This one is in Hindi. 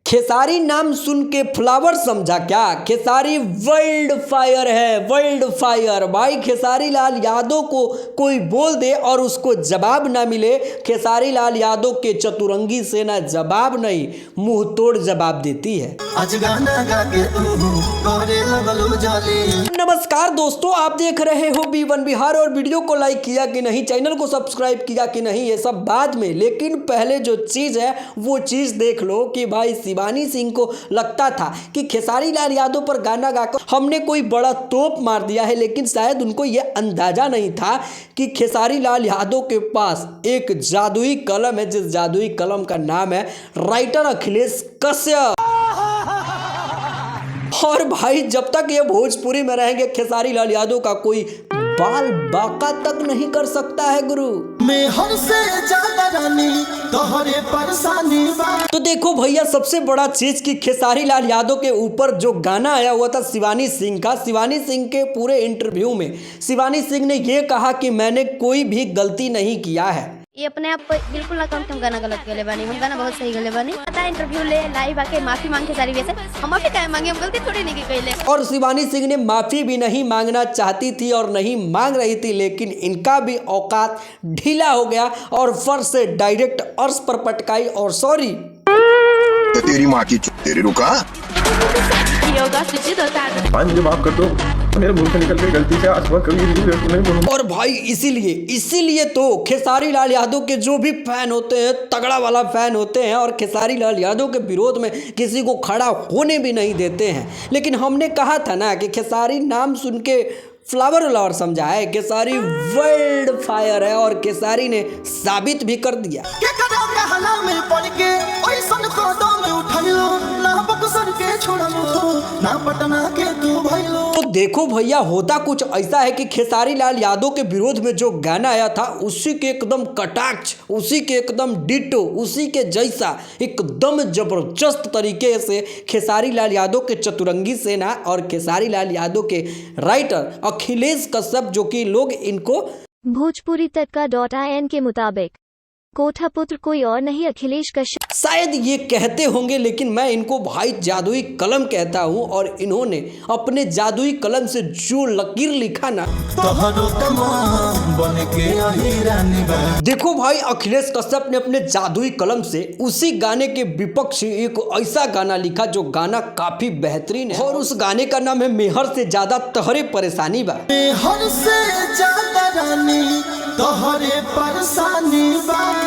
खेसारी नाम सुन के फ्लावर समझा क्या? खेसारी वर्ल्ड फायर है, वर्ल्ड फायर। भाई खेसारी लाल यादव को कोई बोल दे और उसको जवाब ना मिले, खेसारी लाल यादव के चतुरंगी सेना जवाब नहीं मुंह तोड़ जवाब देती है। नमस्कार दोस्तों, आप देख रहे हो B1 बिहार और वीडियो को लाइक किया कि नहीं, चैनल को सब्सक्राइब किया कि नहीं, ये सब बाद में, लेकिन पहले जो चीज़ है वो चीज़ देख लो कि भाई शिवानी सिंह को लगता था कि खेसारी लाल यादव पर गाना गाकर हमने कोई बड़ा तोप मार दिया है, लेकिन शायद उनको ये अंदाजा नहीं था कि खेसारी लाल यादव के पास एक जादुई कलम है, जिस जादुई कलम का नाम है राइटर अखिलेश कश्यप। और भाई जब तक ये भोजपुरी में रहेंगे खेसारी लाल यादव का कोई बाल बाका तक नहीं कर सकता है गुरु। मैं हर से ज्यादा रानी तोहरे परेशानी। तो देखो भैया, सबसे बड़ा चीज कि खेसारी लाल यादव के ऊपर जो गाना आया हुआ था शिवानी सिंह का, शिवानी सिंह के पूरे इंटरव्यू में शिवानी सिंह ने ये कहा कि मैंने कोई भी गलती नहीं किया है। ये अपने आप बिल्कुल ना कहूँ कि हम गाना गलत गले बानी, हम गाना बहुत सही गले बानी। पता है इंटरव्यू ले लाइव आके माफी मांग के सारी वैसे हम माफी क्या मांगे, हम गलती थोड़ी नहीं की कइले। और शिवानी सिंह ने माफी भी नहीं मांगना चाहती थी और नहीं मांग रही थी, लेकिन इनका भी औकात ढीला हो गया और फर्श से डायरेक्ट अर्श पर पटकाई और सॉरी तो तेरी माँ की तेरे रुका मुझे माफ कर दो, मेरे मुंह से निकल गई गलती से, आज कभी नहीं बोलूंगा। और भाई इसीलिए तो खेसारी लाल यादव के जो भी फैन होते हैं, तगड़ा वाला फैन होते हैं और खेसारी लाल यादव के विरोध में किसी को खड़ा होने भी नहीं देते हैं। लेकिन हमने कहा था ना कि खेसारी नाम सुन के फ्लावर समझा है, खेसारी वर्ल्ड फायर है और खेसारी ने साबित भी कर दिया। तो देखो भैया, होता कुछ ऐसा है कि खेसारी लाल यादव के विरोध में जो गाना आया था उसी के एकदम कटाक्ष, उसी के एकदम डिटो, उसी के जैसा एकदम जबरदस्त तरीके से खेसारी लाल यादव के चतुरंगी सेना और खेसारी लाल यादव के राइटर अखिलेश कश्यप, जो कि लोग इनको भोजपुरी तड़का.in के मुताबिक कोठा पुत्र कोई और नहीं अखिलेश कश्यप शायद ये कहते होंगे, लेकिन मैं इनको भाई जादुई कलम कहता हूँ। और इन्होंने अपने जादुई कलम से जो लकीर लिखा ना, देखो भाई अखिलेश कश्यप ने अपने जादुई कलम से उसी गाने के विपक्ष एक ऐसा गाना लिखा जो गाना काफी बेहतरीन है और उस गाने का नाम है मेहर से ज्यादा तहरे परेशानी बा। मेहर से ज्यादा रानी तहरे परेशानी बा।